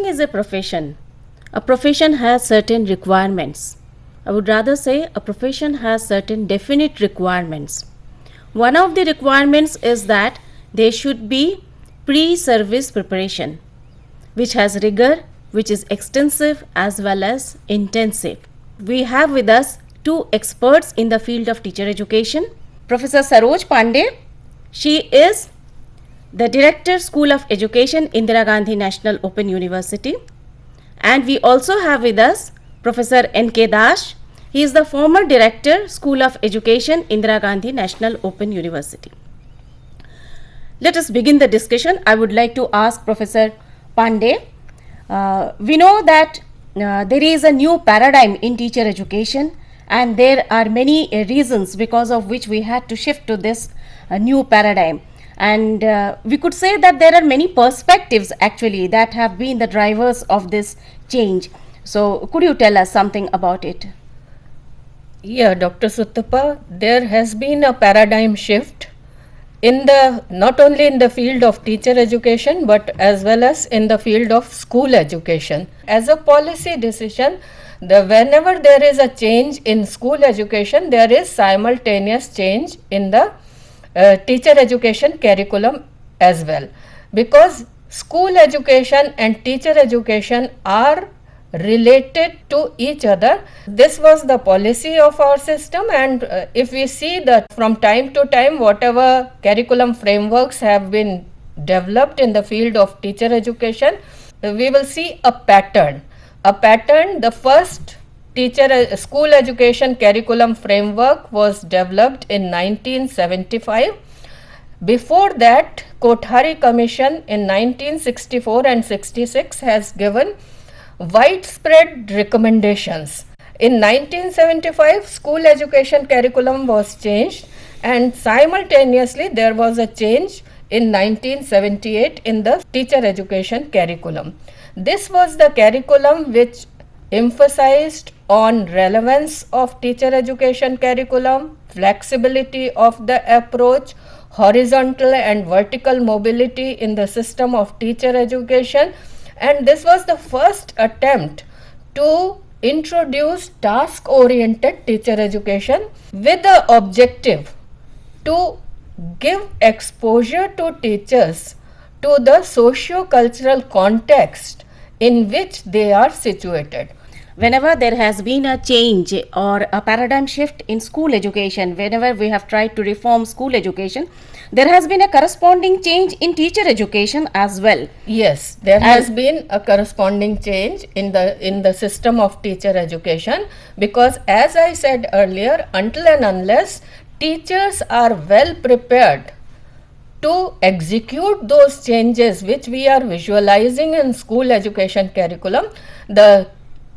teaching is a profession. A profession has certain requirements. I would rather say a profession has certain definite requirements. One of the requirements is that there should be pre-service preparation, which has rigor, which is extensive as well as intensive. We have with us two experts in the field of teacher education. Professor Saroj Pandey, she is the Director, School of Education, Indira Gandhi National Open University. And we also have with us Professor N.K. Dash. He is the former Director, School of Education, Indira Gandhi National Open University. Let us begin the discussion. I would like to ask Professor Pandey. We know that there is a new paradigm in teacher education, and there are many reasons because of which we had to shift to this new paradigm. And we could say that there are many perspectives actually that have been the drivers of this change. So could you tell us something about it? Yeah, Dr. Suttappa, there has been a paradigm shift in not only in the field of teacher education but as well as in the field of school education. As a policy decision, whenever there is a change in school education, there is simultaneous change in the teacher education curriculum as well, because school education and teacher education are related to each other. This was the policy of our system, and if we see that from time to time whatever curriculum frameworks have been developed in the field of teacher education, we will see a pattern. The first school education curriculum framework was developed in 1975. Before that, Kothari Commission in 1964 and 66 has given widespread recommendations. In 1975, school education curriculum was changed, and simultaneously there was a change in 1978 in the teacher education curriculum. This was the curriculum which emphasized on relevance of teacher education curriculum, flexibility of the approach, horizontal and vertical mobility in the system of teacher education, and this was the first attempt to introduce task-oriented teacher education with the objective to give exposure to teachers to the socio-cultural context in which they are situated. Whenever there has been a change or a paradigm shift in school education, whenever we have tried to reform school education, there has been a corresponding change in teacher education as well. Yes, there has been a corresponding change in the system of teacher education, because as I said earlier, until and unless teachers are well prepared to execute those changes which we are visualizing in school education curriculum, the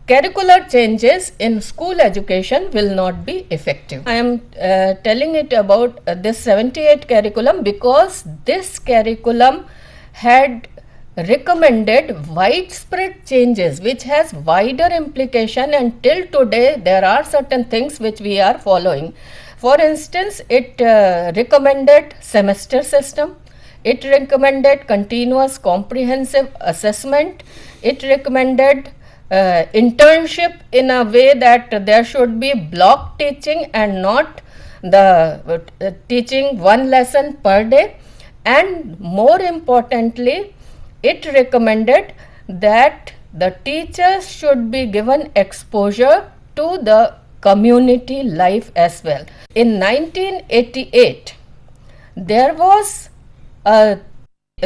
curricular changes in school education will not be effective. I am telling it about this 78 curriculum because this curriculum had recommended widespread changes which has wider implication, and till today there are certain things which we are following. For instance, it recommended semester system, it recommended continuous comprehensive assessment, it recommended internship in a way that there should be block teaching and not the teaching one lesson per day, and more importantly it recommended that the teachers should be given exposure to the community life as well. In 1988 there was a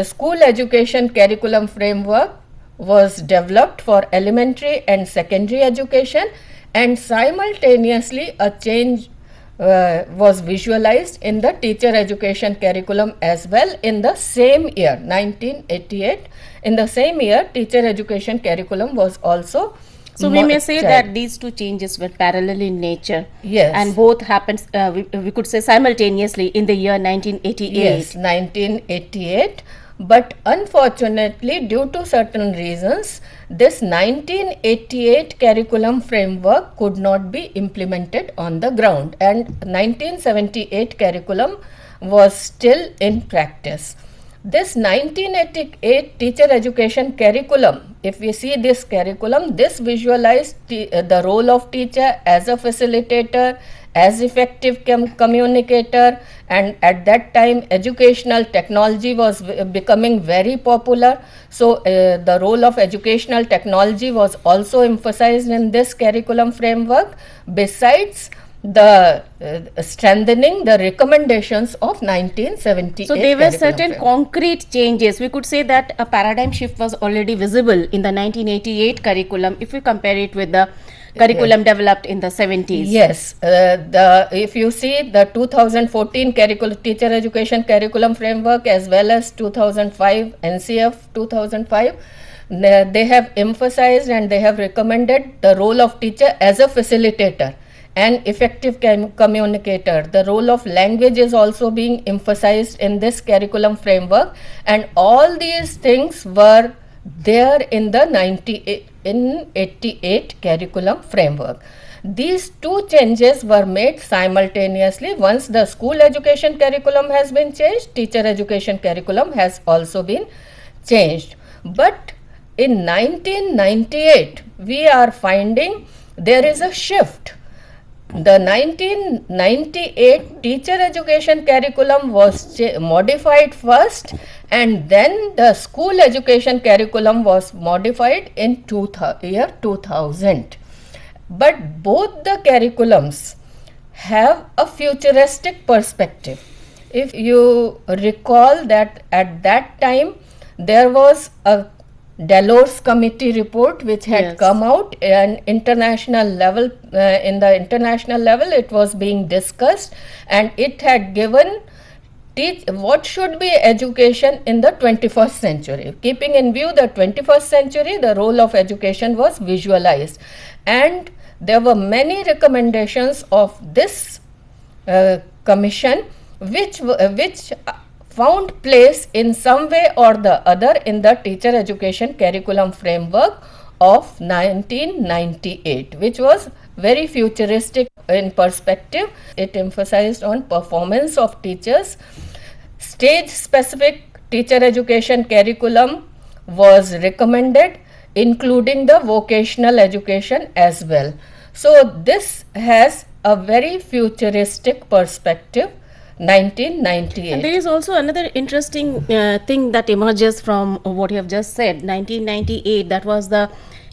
school education curriculum framework was developed for elementary and secondary education, and simultaneously a change was visualized in the teacher education curriculum as well in the same year, 1988. In the same year, teacher education curriculum was also. So we may say that these two changes were parallel in nature. Yes. And both happened, we could say simultaneously in the year 1988. Yes, 1988. But unfortunately, due to certain reasons, this 1988 curriculum framework could not be implemented on the ground, and 1978 curriculum was still in practice. This 1988 teacher education curriculum, if we see this curriculum, this visualized the role of teacher as a facilitator, as effective communicator, and at that time educational technology was becoming very popular. So the role of educational technology was also emphasized in this curriculum framework, besides the strengthening the recommendations of 1978. So there were certain concrete changes. We could say that a paradigm shift was already visible in the 1988 curriculum if we compare it with the curriculum developed in the 70s. Yes, if you see the 2014 teacher education curriculum framework as well as 2005 NCF 2005, they have emphasized and they have recommended the role of teacher as a facilitator and effective communicator. The role of language is also being emphasized in this curriculum framework, and all these things were there in the 1988 curriculum framework. These two changes were made simultaneously. Once the school education curriculum has been changed, teacher education curriculum has also been changed. But in 1998, we are finding there is a shift. The 1998 teacher education curriculum was modified first, and then the school education curriculum was modified in year 2000. But both the curriculums have a futuristic perspective. If you recall that at that time there was a Delors committee report which had come out and international level, in the international level it was being discussed, and it had given what should be education in the 21st century. Keeping in view the 21st century, the role of education was visualized, and there were many recommendations of this commission which found place in some way or the other in the teacher education curriculum framework of 1998, which was very futuristic in perspective. It emphasized on performance of teachers. Stage specific teacher education curriculum was recommended, including the vocational education as well. So this has a very futuristic perspective. 1998. And there is also another interesting thing that emerges from what you have just said. 1998, that was the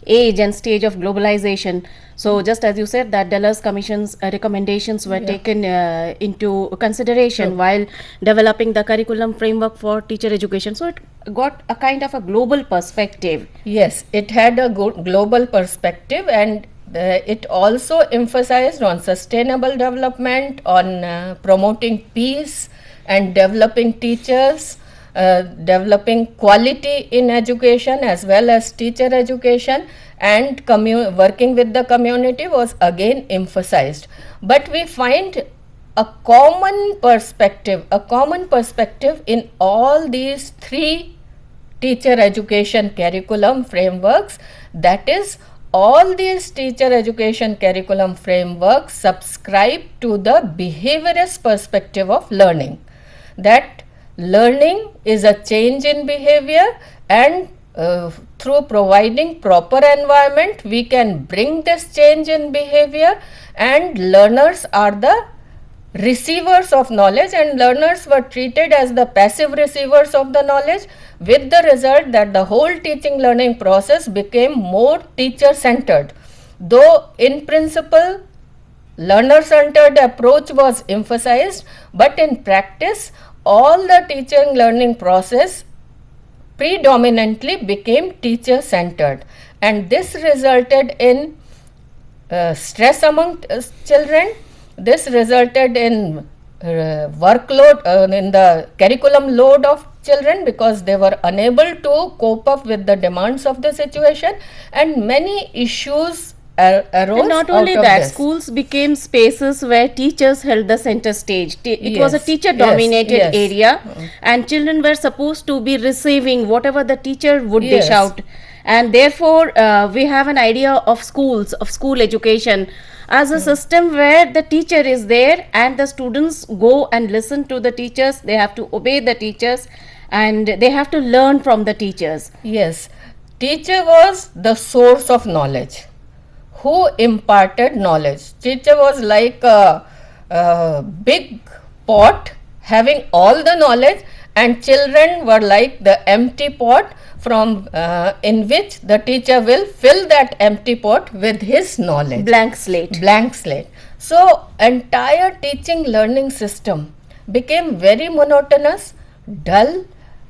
age and stage of globalization. So just as you said that Delors Commission's recommendations were taken into consideration while developing the curriculum framework for teacher education. So it got a kind of a global perspective. Yes, it had a global perspective, and it also emphasized on sustainable development, on promoting peace and developing teachers, developing quality in education as well as teacher education, and working with the community was again emphasized. But we find a common perspective in all these three teacher education curriculum frameworks, that is, all these teacher education curriculum frameworks subscribe to the behaviorist perspective of learning, that learning is a change in behavior, and through providing proper environment we can bring this change in behavior, and learners are the receivers of knowledge, and learners were treated as the passive receivers of the knowledge, with the result that the whole teaching learning process became more teacher centered. Though in principle learner centered approach was emphasized, but in practice all the teaching learning process predominantly became teacher centered, and this resulted in stress among children. This resulted in workload in the curriculum load of children, because they were unable to cope up with the demands of the situation, and many issues arose. And not only that, schools became spaces where teachers held the center stage. It was a teacher dominated area, and children were supposed to be receiving whatever the teacher would dish out, and therefore we have an idea of schools, of school education as a system where the teacher is there and the students go and listen to the teachers, they have to obey the teachers, and they have to learn from the teachers. Yes, teacher was the source of knowledge. Who imparted knowledge? Teacher was like a big pot having all the knowledge, and children were like the empty pot from in which the teacher will fill that empty pot with his knowledge. Blank slate. Blank slate. So entire teaching learning system became very monotonous, dull,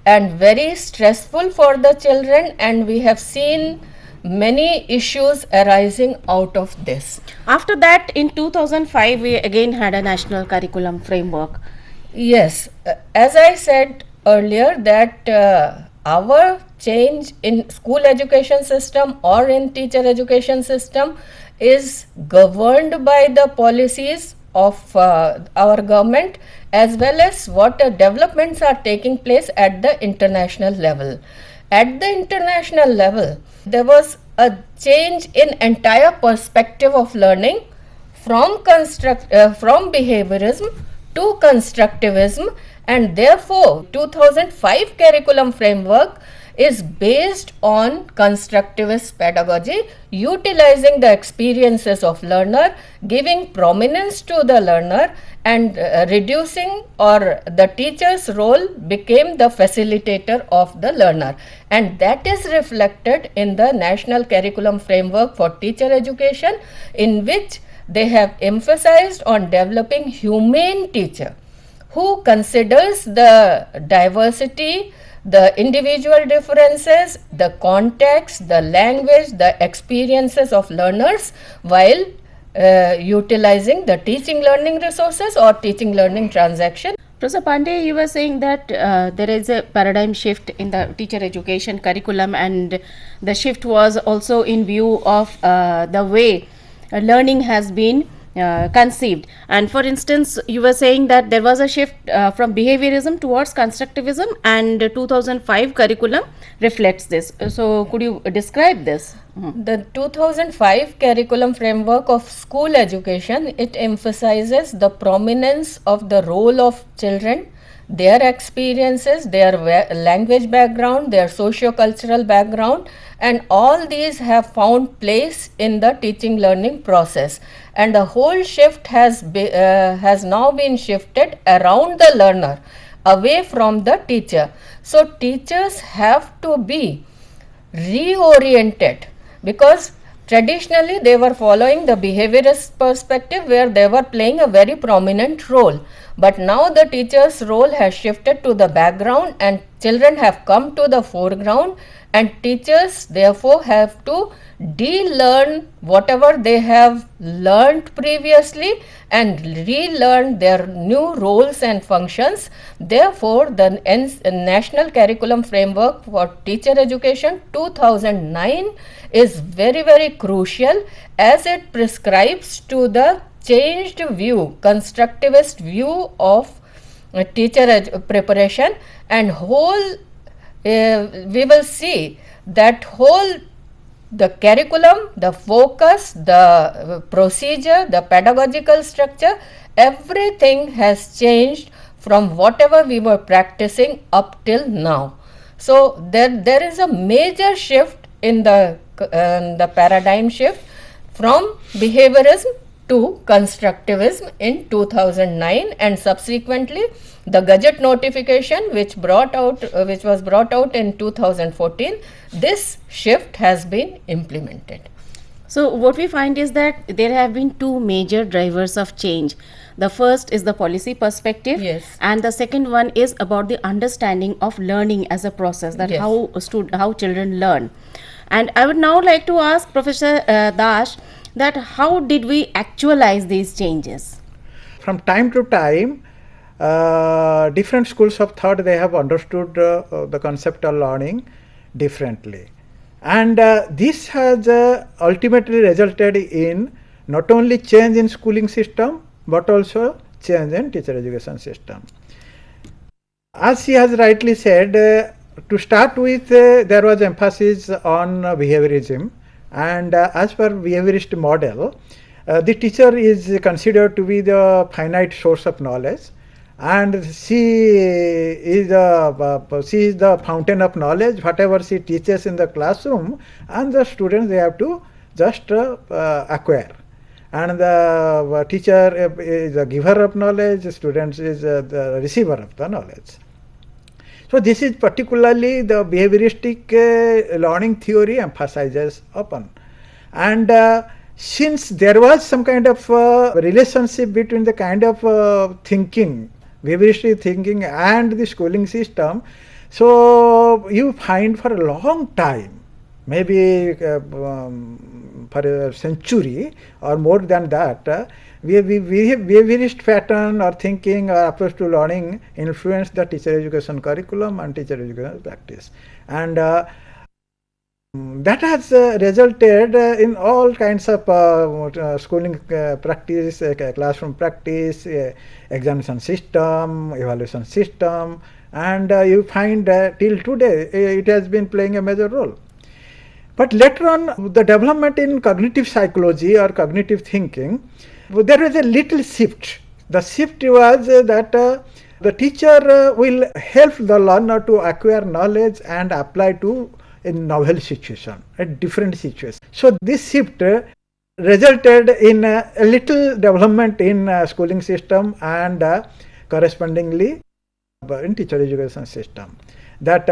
and very stressful for the children, and we have seen many issues arising out of this. After that, in 2005, we again had a national curriculum framework. Yes, as I said earlier, that our change in school education system or in teacher education system is governed by the policies of our government, as well as what developments are taking place at the international level. At the international level, there was a change in entire perspective of learning from behaviorism to constructivism, and therefore 2005 curriculum framework is based on constructivist pedagogy, utilizing the experiences of learner, giving prominence to the learner, and reducing, or the teacher's role became the facilitator of the learner, and that is reflected in the national curriculum framework for teacher education, in which they have emphasized on developing humane teacher who considers the diversity, the individual differences, the context, the language, the experiences of learners, while utilizing the teaching learning resources or teaching learning transaction. Professor Pandey, you were saying that there is a paradigm shift in the teacher education curriculum, and the shift was also in view of the way learning has been conceived. And for instance, you were saying that there was a shift from behaviorism towards constructivism, and 2005 curriculum reflects this. So could you describe this? The 2005 curriculum framework of school education, it emphasizes the prominence of the role of children, their experiences, their language background, their socio-cultural background, and all these have found place in the teaching learning process, and the whole shift has now been shifted around the learner, away from the teacher. So teachers have to be reoriented, because traditionally they were following the behaviorist perspective where they were playing a very prominent role, but now the teacher's role has shifted to the background and children have come to the foreground, and teachers therefore have to de-learn whatever they have learned previously and relearn their new roles and functions. Therefore, the National Curriculum Framework for Teacher Education 2009 is very, very crucial, as it prescribes to the changed view, constructivist view of teacher preparation, and we will see that the curriculum, the focus, the procedure, the pedagogical structure, everything has changed from whatever we were practicing up till now. So there is a major shift in the paradigm shift from behaviorism to constructivism in 2009, and subsequently the Gazette notification which was brought out in 2014, this shift has been implemented. So what we find is that there have been two major drivers of change. The first is the policy perspective, yes, and the second one is about the understanding of learning as a process, that yes, how children learn. And I would now like to ask Professor Dash that how did we actualize these changes? From time to time, different schools of thought, they have understood the concept of learning differently, and this has ultimately resulted in not only change in schooling system but also change in teacher education system. As she has rightly said, to start with, there was emphasis on behaviorism, and as per behaviorist model, the teacher is considered to be the finite source of knowledge, and she is the fountain of knowledge. Whatever she teaches in the classroom, and the students, they have to just acquire. And the teacher is a giver of knowledge, students is the receiver of the knowledge. So this is particularly the behavioristic learning theory emphasizes upon. And since there was some kind of relationship between the kind of thinking, behavioristic thinking, and the schooling system, so you find for a long time, maybe for a century or more than that, behaviorist pattern or thinking or approach to learning influenced the teacher education curriculum and teacher education practice. And that has resulted in all kinds of schooling practice, classroom practice, examination system, evaluation system, and you find till today it has been playing a major role. But later on, the development in cognitive psychology or cognitive thinking, there was a little shift. The shift was that the teacher will help the learner to acquire knowledge and apply to a novel situation, a different situation. So this shift resulted in a little development in schooling system and correspondingly in teacher education system. That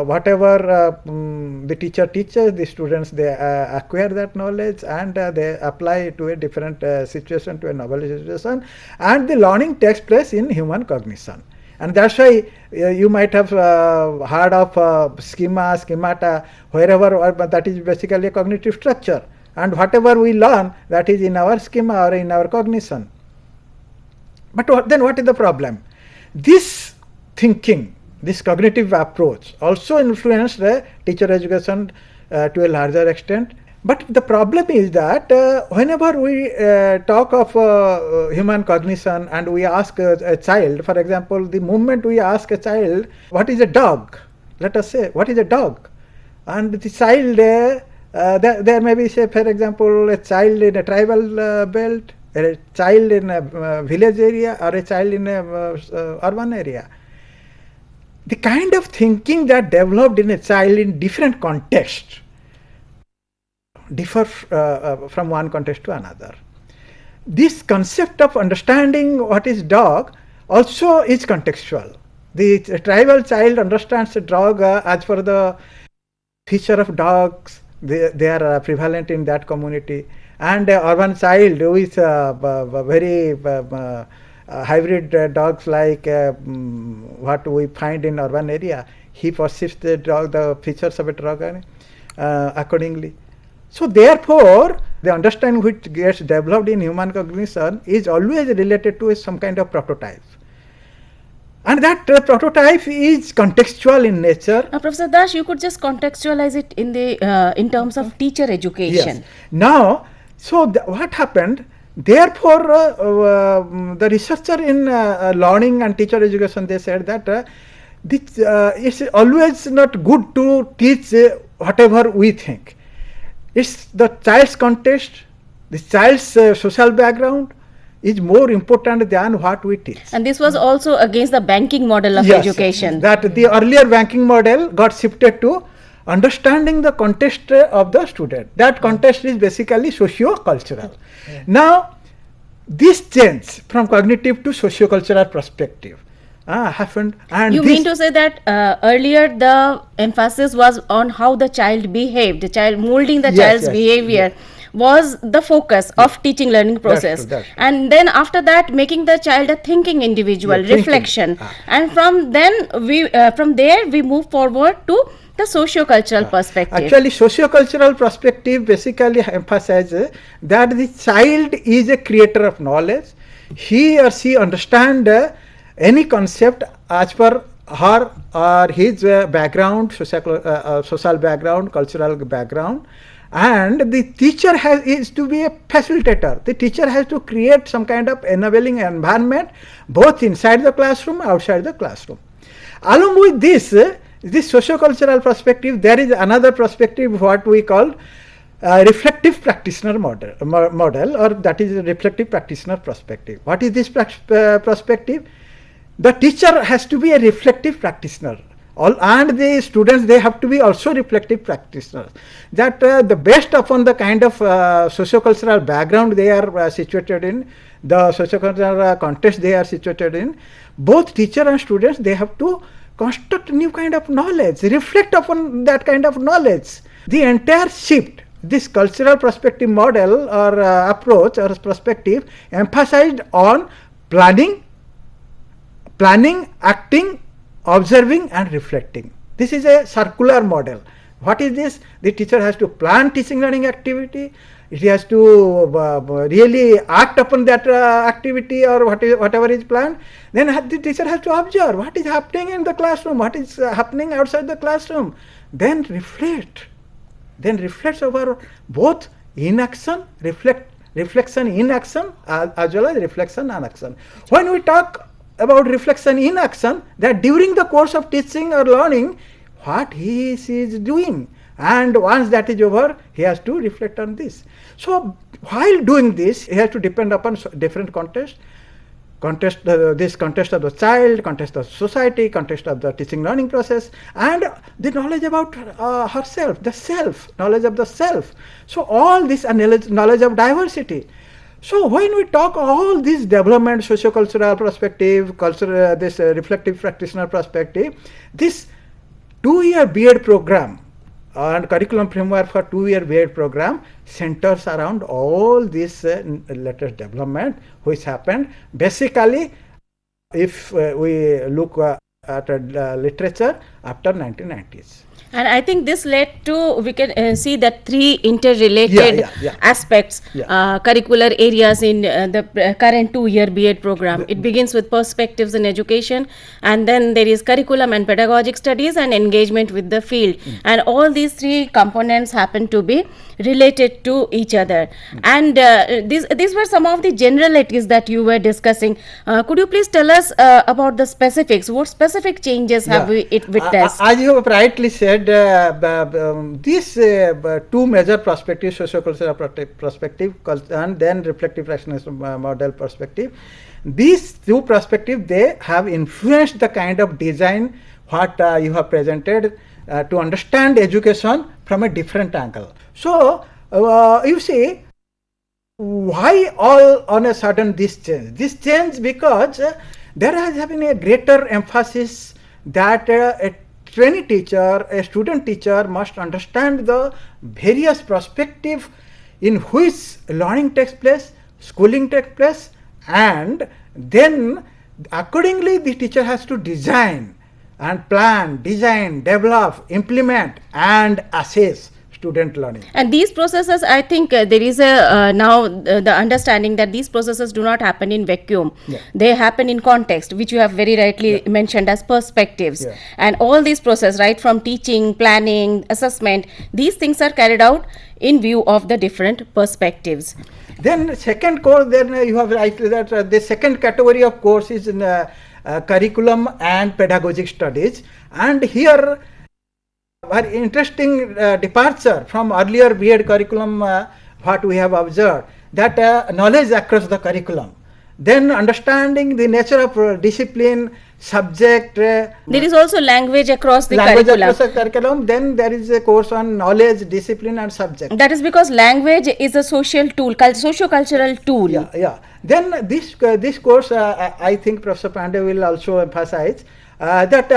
whatever the teacher teaches, the students, they acquire that knowledge and they apply to a different situation, to a novel situation, and the learning takes place in human cognition. And that's why you might have heard of schemata, wherever, that is basically a cognitive structure. And whatever we learn, that is in our schema or in our cognition. But then what is the problem? This thinking, this cognitive approach also influenced teacher education to a larger extent. But the problem is that whenever we talk of human cognition and we ask a child, for example, the moment we ask a child, what is a dog? Let us say, what is a dog? And the child, there may be, say, for example, a child in a tribal belt, a child in a village area, or a child in a urban area. The kind of thinking that developed in a child in different contexts differ from one context to another. This concept of understanding what is dog also is contextual. The tribal child understands a dog as per the feature of dogs, they are prevalent in that community, and urban child who is very hybrid dogs like what we find in urban area, he perceives the dog, the features of a dog accordingly. So therefore, the understanding which gets developed in human cognition is always related to some kind of prototype. And that prototype is contextual in nature. Professor Das, you could just contextualize it in the in terms of teacher education. Yes. Now, so what happened? Therefore, the researcher in learning and teacher education, they said that it's always not good to teach whatever we think. It's the child's context, the child's social background is more important than what we teach. And this was also against the banking model of education. That the earlier banking model got shifted to understanding the context of the student. That context is basically socio-cultural. Now, this change from cognitive to socio-cultural perspective happened. And you mean to say that earlier the emphasis was on how the child behaved, the child molding the child's behavior was the focus of teaching learning process. That's true. And then after that making the child a thinking individual, reflection. And from then from there we move forward to the socio-cultural perspective. Actually, socio-cultural perspective basically emphasizes that the child is a creator of knowledge. He or she understands any concept as per her or his background, social background, cultural background, and the teacher is to be a facilitator. The teacher has to create some kind of enabling environment both inside the classroom, outside the classroom. Along with this socio-cultural perspective, there is another perspective what we call reflective practitioner model, or that is a reflective practitioner perspective. What is this perspective? the teacher has to be a reflective practitioner. And the students, they have to be also reflective practitioners. That the based upon the kind of sociocultural background they are situated in, the sociocultural context they are situated in, both teacher and students, they have to construct new kind of knowledge, reflect upon that kind of knowledge. The entire shift, this cultural perspective model or approach or perspective emphasized on planning, acting, observing and reflecting. This is a circular model. What is this? The teacher has to plan teaching learning activity. He has to really act upon that activity or whatever is planned. Then the teacher has to observe what is happening in the classroom, what is happening outside the classroom. Then reflect. Then reflects over both inaction, reflection in action as well as reflection and action. When we talk about reflection in action, that during the course of teaching or learning, what he is doing, and once that is over, he has to reflect on this. So while doing this, he has to depend upon different contexts. This context of the child, context of society, context of the teaching learning process, and the knowledge about herself, the self, knowledge of the self. So all this knowledge of diversity. So when we talk all this development, socio-cultural perspective, this reflective practitioner perspective, this 2-year B.Ed program and curriculum framework for 2-year B.Ed program centers around all this latest development which happened. Basically, if we look at literature after 1990s. And I think this led to, we can see that 3 interrelated aspects, curricular areas in the current 2-year B.Ed program. It begins with perspectives in education, and then there is curriculum and pedagogic studies and engagement with the field. And all these 3 components happen to be related to each other. And these were some of the generalities that you were discussing. Could you please tell us about the specifics? What specific changes have we witnessed? As you have rightly said, these 2 major perspectives, sociocultural perspective and then reflective practitioner model perspective, these 2 perspectives, they have influenced the kind of design what you have presented to understand education from a different angle. So you see, why all on a sudden this change? This change because there has been a greater emphasis that a trainee teacher, a student teacher must understand the various perspectives in which learning takes place, schooling takes place, and then accordingly the teacher has to design and plan, design, develop, implement and assess student learning. And these processes, I think there is a now the understanding that these processes do not happen in vacuum. They happen in context, which you have very rightly mentioned as perspectives. And all these processes, right from teaching, planning, assessment, these things are carried out in view of the different perspectives. Then second course, then you have rightly that the second category of course is in curriculum and pedagogic studies, and here very interesting departure from earlier B.Ed curriculum what we have observed, that knowledge across the curriculum, then understanding the nature of discipline, subject. There is also language across the curriculum. Then there is a course on knowledge, discipline and subject. That is because language is a social tool, socio-cultural tool. Then this course, I think Professor Pandey will also emphasize that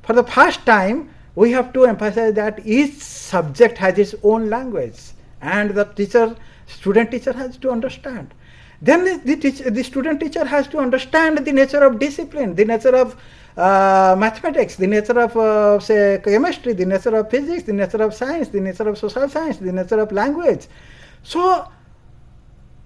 for the first time we have to emphasize that each subject has its own language, and the student teacher has to understand. Then the student teacher has to understand the nature of discipline, the nature of mathematics, the nature of say chemistry, the nature of physics, the nature of science, the nature of social science, the nature of language. So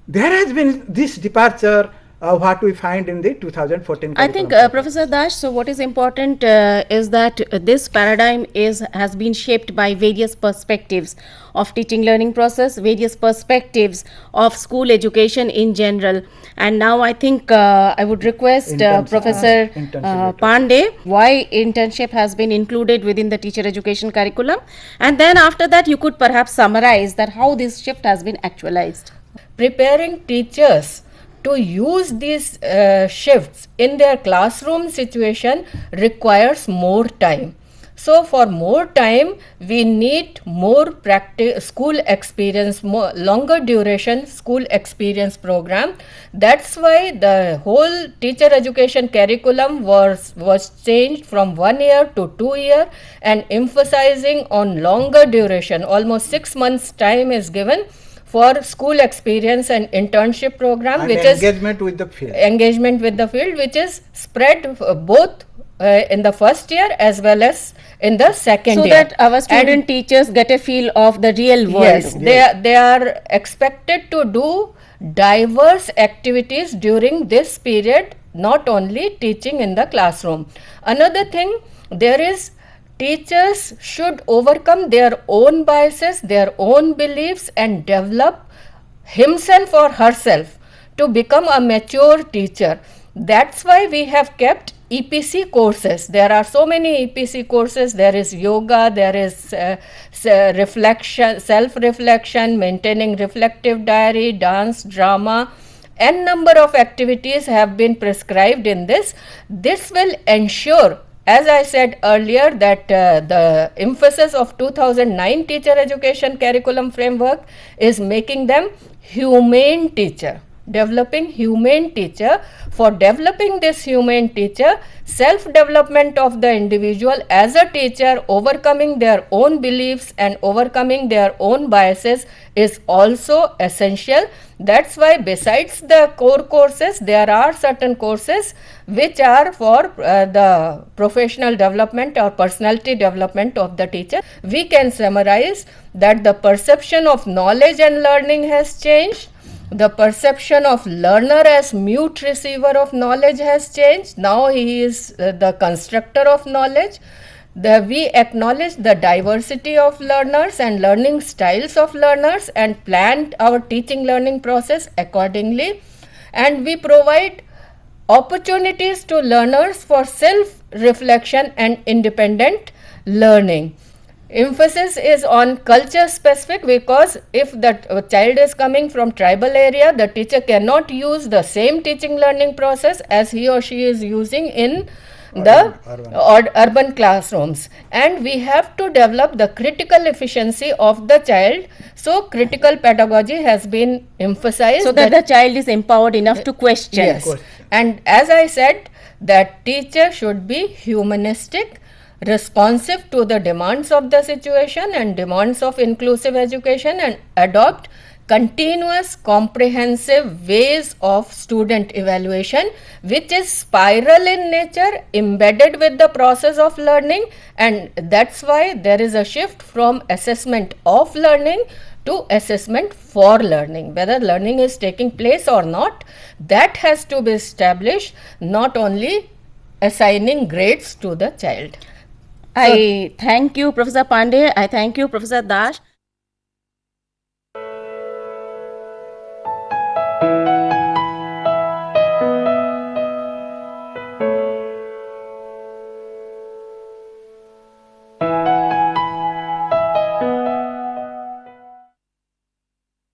there has been this departure what we find in the 2014 I think Professor Dash, so what is important is that this paradigm has been shaped by various perspectives of teaching learning process, various perspectives of school education in general. And now I think I would request Professor Pandey why internship has been included within the teacher education curriculum, and then after that you could perhaps summarize that how this shift has been actualized. Preparing teachers to use these shifts in their classroom situation requires more time. So for more time, we need more school experience, more longer duration school experience program. That's why the whole teacher education curriculum was changed from 1 year to 2 year and emphasizing on longer duration. Almost 6 months time is given for school experience and internship program, And which engagement with the field. engagement with the field, which is spread both in the first year as well as in the second So year. that our student teachers get a feel of the real world. Yes, they are expected to do diverse activities during this period, not only teaching in the classroom. Another thing, there is teachers should overcome their own biases, their own beliefs, and develop himself or herself to become a mature teacher. That's why we have kept EPC courses. There are so many EPC courses. There is yoga, there is reflection, self-reflection, maintaining reflective diary, dance, drama. N number of activities have been prescribed in this. This will ensure, as I said earlier, that the emphasis of 2009 teacher education curriculum framework is making them humane teacher, developing humane teacher. For developing this humane teacher, self-development of the individual as a teacher, overcoming their own beliefs and overcoming their own biases is also essential. That's why besides the core courses, there are certain courses which are for the professional development or personality development of the teacher. We can summarize that the perception of knowledge and learning has changed. The perception of learner as mute receiver of knowledge has changed. Now he is the constructor of knowledge. We acknowledge the diversity of learners and learning styles of learners and planned our teaching learning process accordingly. And we provide opportunities to learners for self-reflection and independent learning. Emphasis is on culture specific, because if the child is coming from tribal area, the teacher cannot use the same teaching learning process as he or she is using in the urban classrooms, and we have to develop the critical efficiency of the child. So critical pedagogy has been emphasized, So that the child is empowered enough to question. yes, and as I said, that teacher should be humanistic, responsive to the demands of the situation and demands of inclusive education, and adopt continuous comprehensive ways of student evaluation, which is spiral in nature, embedded with the process of learning. And that's why there is a shift from assessment of learning to assessment for learning. Whether learning is taking place or not, that has to be established, not only assigning grades to the child. I thank you, Professor Pandey. I thank you, Professor Dash.